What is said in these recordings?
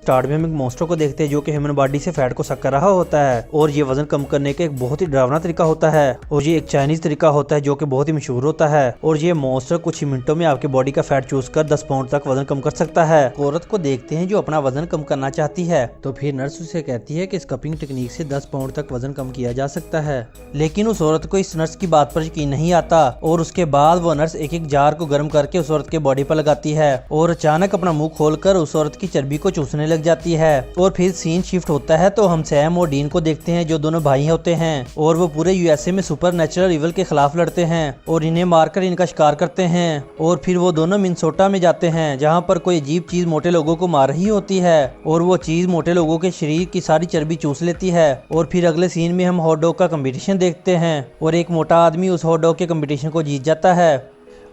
Start में हम एक मॉन्स्टर को देखते हैं जो कि ह्यूमन बॉडी से फैट को सक कर रहा होता है और ये वजन कम करने का एक बहुत ही डरावना तरीका होता है और ये एक चाइनीज तरीका होता है जो कि बहुत ही मशहूर होता है और ये मॉन्स्टर कुछ ही मिनटों में आपके बॉडी का फैट चूस कर 10 पाउंड तक वजन कम कर सकता है। औरत को देखते हैं जो अपना वजन कम करना चाहती है तो फिर नर्स उसे कहती है कि इस कपिंग टेक्निक से 10 पाउंड तक वजन कम किया जा सकता है, लेकिन उस औरत को इस नर्स की बात पर यकीन नहीं आता और उसके बाद वो नर्स एक एक जार को गर्म करके उस औरत के बॉडी पर लगाती है और अचानक अपना मुंह खोलकर उस औरत की चर्बी को चूसने लग जाती है। और फिर सीन शिफ्ट होता है तो हम सैम और डीन को देखते हैं जो दोनों भाई होते हैं और वो पूरे यूएसए में सुपर नेचुरल इवल के खिलाफ लड़ते हैं और इन्हें मारकर इनका शिकार करते हैं। और फिर वो दोनों मिनेसोटा में जाते हैं जहाँ पर कोई अजीब चीज मोटे लोगों को मार रही होती है और वो चीज मोटे लोगों के शरीर की सारी चर्बी चूस लेती है। और फिर अगले सीन में हम हॉट डॉग का कंपटीशन देखते हैं और एक मोटा आदमी उस हॉट डॉग के कंपटीशन को जीत जाता है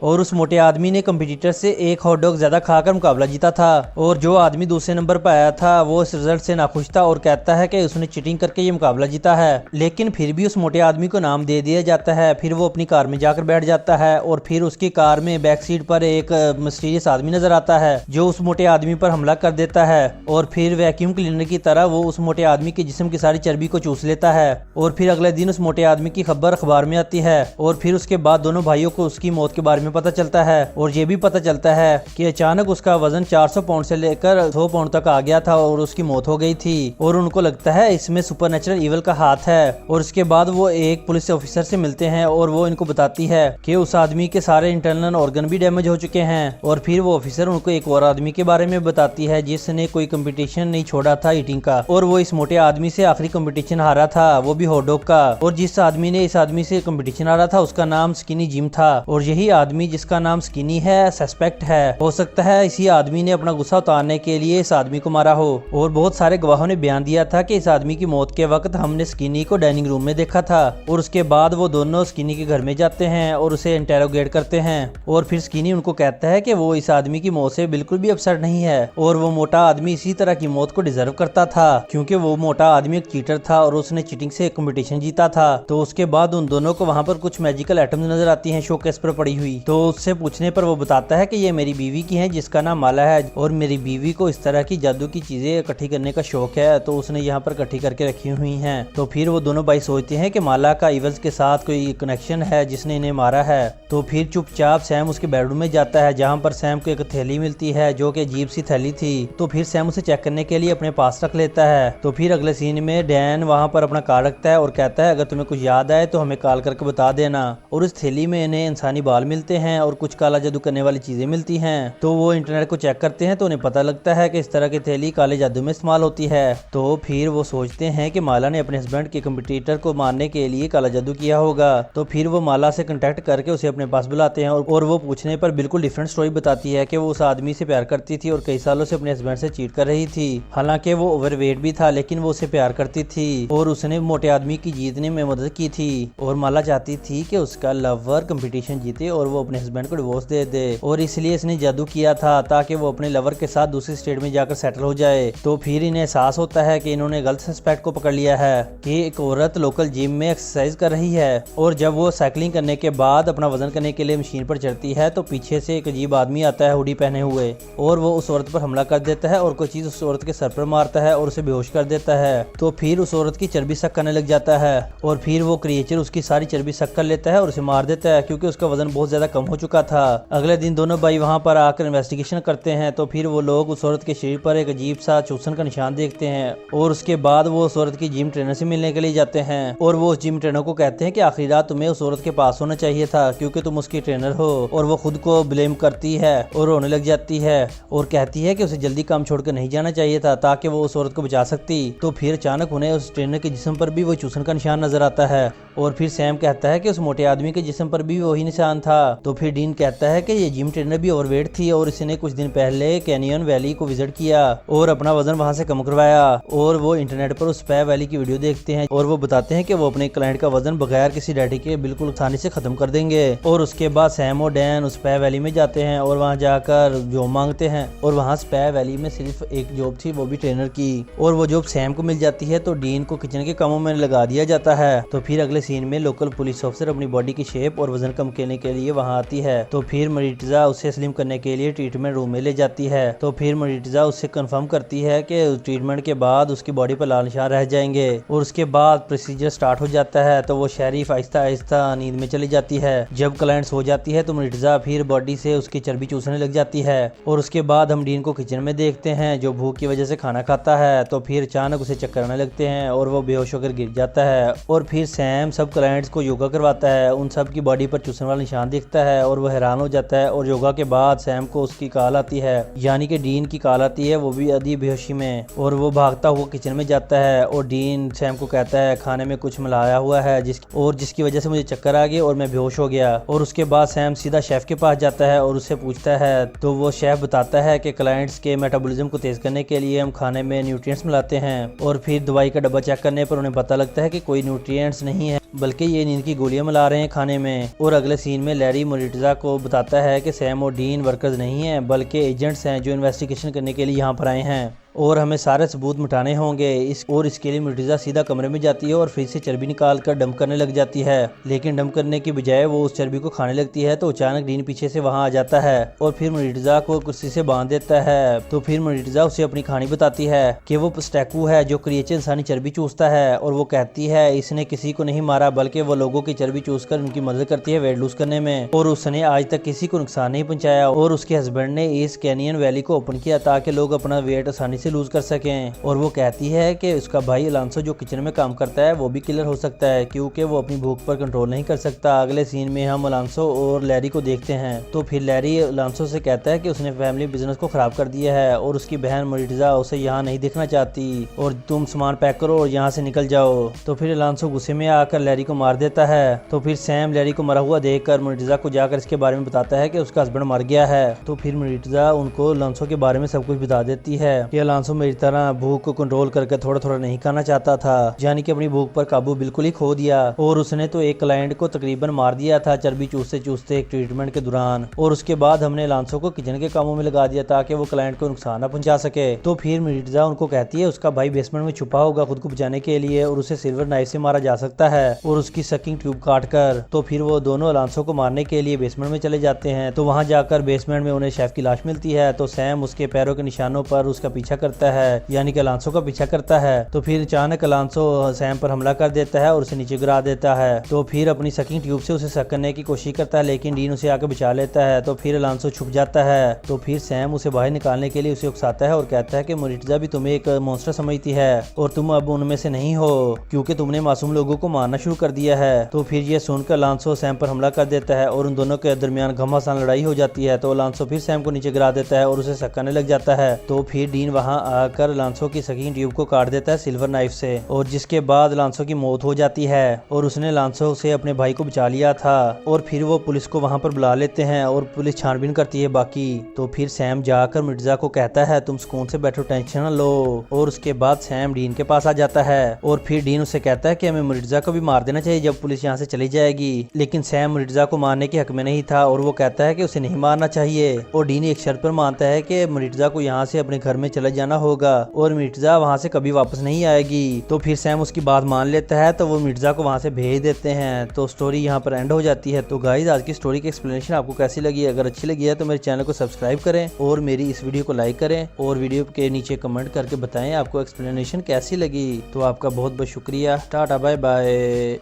और उस मोटे आदमी ने कंपटीटर से एक हॉट डॉग ज्यादा खाकर मुकाबला जीता था और जो आदमी दूसरे नंबर पर आया था वो इस रिजल्ट से नाखुश था और कहता है कि उसने चीटिंग करके ये मुकाबला जीता है, लेकिन फिर भी उस मोटे आदमी को नाम दे दिया जाता है। फिर वो अपनी कार में जाकर बैठ जाता है और फिर उसकी कार में बैक सीट पर एक मिस्टीरियस आदमी नजर आता है जो उस मोटे आदमी पर हमला कर देता है और फिर वैक्यूम क्लीनर की तरह वो उस मोटे आदमी के जिस्म की सारी चर्बी को चूस लेता है। और फिर अगले दिन उस मोटे आदमी की खबर अखबार में आती है और फिर उसके बाद दोनों भाइयों को उसकी मौत के बारे में पता चलता है और ये भी पता चलता है कि अचानक उसका वजन 400 पाउंड से लेकर 100 पाउंड तक आ गया था और उसकी मौत हो गई थी और उनको लगता है इसमें सुपरनेचुरल इवल का हाथ है। और उसके बाद वो एक पुलिस ऑफिसर से मिलते हैं और वो इनको बताती है कि उस आदमी के सारे इंटरनल ऑर्गन भी डैमेज हो चुके हैं। और फिर वो ऑफिसर उनको एक और आदमी के बारे में बताती है जिसने कोई कंपटीशन नहीं छोड़ा था ईटिंग का और वो इस मोटे आदमी से आखिरी कंपटीशन हारा था, वो भी हॉट डॉग का। और जिस आदमी ने इस आदमी से कंपटीशन हारा था उसका नाम स्किनी जिम था और यही आदमी जिसका नाम स्किनी है सस्पेक्ट है। हो सकता है इसी आदमी ने अपना गुस्सा उतारने के लिए इस आदमी को मारा हो। और बहुत सारे गवाहों ने बयान दिया था कि इस आदमी की मौत के वक्त हमने स्किनी को डाइनिंग रूम में देखा था। और उसके बाद वो दोनों स्किनी के घर में जाते हैं और उसे इंटेरोगेट करते हैं और फिर स्किनी उनको कहता है कि वो इस आदमी की मौत से बिल्कुल भी अपसेट नहीं है और वो मोटा आदमी इसी तरह की मौत को डिजर्व करता था क्योंकि वो मोटा आदमी एक चीटर था और उसने चीटिंग से एक कंपटीशन जीता था। तो उसके बाद उन दोनों को वहां पर कुछ मैजिकल आइटम्स नजर आती हैं शोकेस पर पड़ी हुई। तो उससे पूछने पर वो बताता है कि ये मेरी बीवी की है जिसका नाम माला है और मेरी बीवी को इस तरह की जादू की चीजें इकट्ठी करने का शौक है तो उसने यहाँ पर इकट्ठी करके रखी हुई हैं। तो फिर वो दोनों भाई सोचते हैं कि माला का इवल्स के साथ कोई कनेक्शन है जिसने इन्हें मारा है। तो फिर चुपचाप सैम उसके बेडरूम में जाता है जहाँ पर सैम को एक थैली मिलती है जो कि अजीब सी थैली थी। तो फिर सैम उसे चेक करने के लिए अपने पास रख लेता है। तो फिर अगले सीन में डैन वहाँ पर अपना कार्ड रखता है और कहता है अगर तुम्हें कुछ याद आए तो हमें कॉल करके बता देना। और इस थैली में इन्हें इंसानी बाल मिलते हैं और कुछ काला जादू करने वाली चीजें मिलती हैं। तो वो इंटरनेट को चेक करते हैं तो उन्हें पता लगता है कि इस तरह की थैली काले जादू में इस्तेमाल होती है। तो फिर वो सोचते हैं कि माला ने अपने हस्बैंड के कंपटीटर को मारने के लिए काला जादू किया होगा। तो फिर वो माला से कांटेक्ट करके उसे अपने पास बुलाते हैं और वो पूछने पर बिल्कुल डिफरेंट स्टोरी बताती है कि वो उस आदमी से प्यार करती थी और कई सालों से अपने हस्बैंड से चीट कर रही थी। हालांकि वो ओवरवेट भी था लेकिन वो उसे प्यार करती थी और उसने मोटे आदमी की जीतने में मदद की थी। और माला चाहती थी कि उसका लवर कंपटीशन जीते और वो अपने हस्बैंड को डिवोर्स दे दे और इसलिए इसने जादू किया था ताकि वो अपने लवर के साथ दूसरी स्टेट में जाकर सेटल हो जाए। तो फिर इन्हें एहसास होता है कि इन्होंने गलत सस्पेक्ट को पकड़ लिया है कि एक औरत लोकल जिम में एक्सरसाइज कर रही है और जब वो साइकिलिंग करने के बाद अपना वजन करने के लिए मशीन पर चढ़ती है तो पीछे से एक अजीब आदमी आता है हुडी पहने हुए और वो उस औरत पर हमला कर देता है और कोई चीज उस औरत के सर पर मारता है और उसे बेहोश कर देता है। तो फिर उस औरत की चर्बी सक करने लग जाता है और फिर वो क्रिएचर उसकी सारी चर्बी सक कर लेता है और उसे मार देता है क्योंकि उसका वजन बहुत ज्यादा कम हो चुका था। अगले दिन दोनों भाई वहां पर आकर इन्वेस्टिगेशन करते हैं तो फिर वो लोग उस औरत के शरीर पर एक अजीब सा चूसन का निशान देखते हैं और उसके बाद वो उस औरत की जिम ट्रेनर से मिलने के लिए जाते हैं और वो उस जिम ट्रेनर को कहते हैं कि आखिरी रात तुम्हें उस औरत के पास होना चाहिए था क्योंकि तुम उसकी ट्रेनर हो। और वो खुद को ब्लेम करती है और रोने लग जाती है और कहती है कि उसे जल्दी काम छोड़कर नहीं जाना चाहिए था ताकि वो उस औरत को बचा सकती। तो फिर अचानक उन्हें उस ट्रेनर के जिस्म पर भी वो चूसन का निशान नजर आता है और फिर सैम कहता है कि उस मोटे आदमी के जिस्म पर भी वही निशान था। तो फिर डीन कहता है कि ये जिम ट्रेनर भी ओवरवेट थी और इसने कुछ दिन पहले कैनियन वैली को विजिट किया और अपना वजन वहां से कम करवाया। और वो इंटरनेट पर उस स्पै वैली की वीडियो देखते हैं और वो बताते हैं कि वो अपने क्लाइंट का वजन बगैर किसी डैडी के बिल्कुल आसानी से खत्म कर देंगे। और उसके बाद सैम और डैन उस स्पै वैली में जाते हैं और वहां जाकर जॉब मांगते हैं और वहां स्पै वैली में सिर्फ एक जॉब थी वो भी ट्रेनर की और वो जॉब सैम को मिल जाती है तो डीन को किचन के कामों में लगा दिया जाता है। तो फिर अगले सीन में लोकल पुलिस ऑफिसर अपनी बॉडी की शेप और वजन कम करने के लिए वहां वहाँ आती है। तो फिर मरीजा उसे स्लिम करने के लिए ट्रीटमेंट रूम में ले जाती है। तो फिर मरीजा उससे कंफर्म करती है कि ट्रीटमेंट के बाद उसकी बॉडी पर लाल निशान रह जाएंगे और उसके बाद प्रोसीजर स्टार्ट हो जाता है। तो वो शरीफ आहिस्ता आहिस्ता नींद में चली जाती है। जब क्लाइंट सो जाती है तो मरीजा फिर बॉडी से उसकी चर्बी चूसने लग जाती है और उसके बाद हम डीन को किचन में देखते हैं जो भूख की वजह से खाना खाता है। तो फिर अचानक उसे चक्कर आने लगते हैं और वो बेहोश होकर गिर जाता है। और फिर सैम सब क्लाइंट्स को योगा करवाता है, उन सब की बॉडी पर चूसने वाला निशान दिखता है और वो हैरान हो जाता है। और योगा के बाद सैम को उसकी कॉल आती है, यानी कि डीन की कॉल आती है, वो भी आधी बेहोशी में, और वो भागता हुआ किचन में जाता है। और डीन सैम को कहता है खाने में कुछ मिलाया हुआ है जिसकी वजह से मुझे चक्कर आ गए और मैं बेहोश हो गया। और उसके बाद सैम सीधा शेफ के पास जाता है और उससे पूछता है। तो वो शेफ बताता है कि क्लाइंट्स के मेटाबॉलिज्म को तेज करने के लिए हम खाने में न्यूट्रिएंट्स मिलाते हैं। और फिर दवाई का डब्बा चेक करने पर उन्हें पता लगता है कि कोई न्यूट्रिएंट्स नहीं है, बल्कि ये नींद की गोलियां मिला रहे हैं खाने में। और अगले सीन में लैरी मरीजा को बताता है कि सैम और डीन वर्कर्स नहीं हैं बल्कि एजेंट्स हैं जो इन्वेस्टिगेशन करने के लिए यहाँ पर आए हैं और हमें सारे सबूत मिटाने होंगे। इसके लिए मरीजा सीधा कमरे में जाती है और फ्रिज से चर्बी निकाल कर डंप करने लग जाती है, लेकिन डंप करने की बजाय वो उस चर्बी को खाने लगती है। तो अचानक डीन पीछे से वहां आ जाता है और फिर मरीजा को कुर्सी से बांध देता है। तो फिर मरीजा उसे अपनी कहानी बताती है कि वो स्टैकू है जो क्रिएचर इंसानी चर्बी चूसता है। और वो कहती है इसने किसी को नहीं मारा बल्कि वो लोगों की चर्बी चूस कर उनकी मदद करती है वेट लूज करने में, और उसने आज तक किसी को नुकसान नहीं पहुंचाया। और उसके हस्बैंड ने इस कैनियन वैली को ओपन किया ताकि लोग अपना वेट आसानी से लूज कर सकें। और वो कहती है कि उसका भाई अलांसो जो किचन में काम करता है वो भी किलर हो सकता है क्योंकि वो अपनी भूख पर कंट्रोल नहीं कर सकता। अगले सीन में हम अलांसो और लैरी को देखते हैं। तो फिर लैरी अलांसो से कहता है कि उसने फैमिली बिजनेस को खराब कर दिया है और उसकी बहन मरीजा उसे यहाँ नहीं देखना चाहती और तुम सामान पैक करो और यहाँ से निकल जाओ। तो फिर अलांसो गुस्से में आकर लैरी को मार देता है। तो फिर सैम लैरी को मरा हुआ देखकर मरीजा को जाकर इसके बारे में बताता है कि उसका हस्बैंड मर गया है। तो फिर मरीजा उनको अलांसो के बारे में सब कुछ बता देती है कि अलांसो मेरी तरह भूख को कंट्रोल करके थोड़ा थोड़ा नहीं खाना चाहता था, यानी कि अपनी भूख पर काबू बिल्कुल ही खो दिया। और उसने तो एक क्लाइंट को तकरीबन मार दिया था चर्बी चूसते चूसते एक ट्रीटमेंट के दौरान। और उसके बाद हमने अलांसो को किचन के कामों में लगा दिया ताकि वो क्लाइंट को नुकसान न पहुंचा सके। तो फिर मिर्जा उनको कहती है उसका भाई बेसमेंट में छुपा होगा खुद को बचाने के लिए और उसे सिल्वर नाइफ से मारा जा सकता है और उसकी सकिंग ट्यूब काट कर। तो फिर वो दोनों अलांसो को मारने के लिए बेसमेंट में चले जाते हैं। तो वहां जाकर बेसमेंट में उन्हें शेफ की लाश मिलती है। तो सैम उसके पैरों के निशानों पर उसका पीछा करता है, यानी कि अलांसो का पीछा करता है। तो फिर अचानक अलांसो सैम पर हमला कर देता है और उसे नीचे गिरा देता है। तो फिर अपनी सकिंग ट्यूब से उसे सक करने की कोशिश करता है लेकिन डीन उसे आकर बचा लेता है। तो फिर अलांसो छुप जाता है। तो फिर सैम उसे बाहर निकालने के लिए उसे उकसाता है और कहता है कि मरीजा भी तुम्हें एक मॉन्स्टर समझती है और तुम अब उनमें से नहीं हो क्योंकि तुमने मासूम लोगों को मारना शुरू कर दिया है। तो फिर ये सुनकर अलांसो सैम पर हमला कर देता है और उन दोनों के दरमियान घमासान लड़ाई हो जाती है। तो अलांसो फिर सैम को नीचे गिरा देता है और उसे सकाने लग जाता है। तो फिर डीन वहां आकर अलांसो की सकिंग ट्यूब को काट देता है सिल्वर नाइफ से और जिसके बाद अलांसो की मौत हो जाती है और उसने अलांसो से अपने भाई को बचा लिया था। और फिर वो पुलिस को वहां पर बुला लेते हैं और पुलिस छानबीन करती है बाकी। तो फिर सैम जाकर मिर्जा को कहता है तुम सुकून से बैठो, टेंशन न लो। और उसके बाद सैम डीन के पास आ जाता है और फिर डीन उसे कहता है कि हमें मिर्जा को भी मार देना चाहिए जब पुलिस यहाँ से चली जाएगी। लेकिन सैम मिर्जा को मारने के हक में नहीं था और वो कहता है कि उसे नहीं मारना चाहिए। और डीन एक शर्त पर मानता है कि मिर्जा को यहाँ से अपने घर में चले जाना होगा और मिर्जा वहाँ से कभी वापस नहीं आएगी। तो फिर सैम उसकी बात मान लेता है तो वो मिर्जा को वहाँ से भेज देते हैं। तो स्टोरी यहाँ पर एंड हो जाती है। तो गाइस आज की स्टोरी की एक्सप्लेनेशन आपको कैसी लगी? अगर अच्छी लगी है तो मेरे चैनल को सब्सक्राइब करें और मेरी इस वीडियो को लाइक करें और वीडियो के नीचे कमेंट करके बताएं आपको एक्सप्लेनेशन कैसी लगी। तो आपका बहुत बहुत शुक्रिया। Ta-ta bye bye.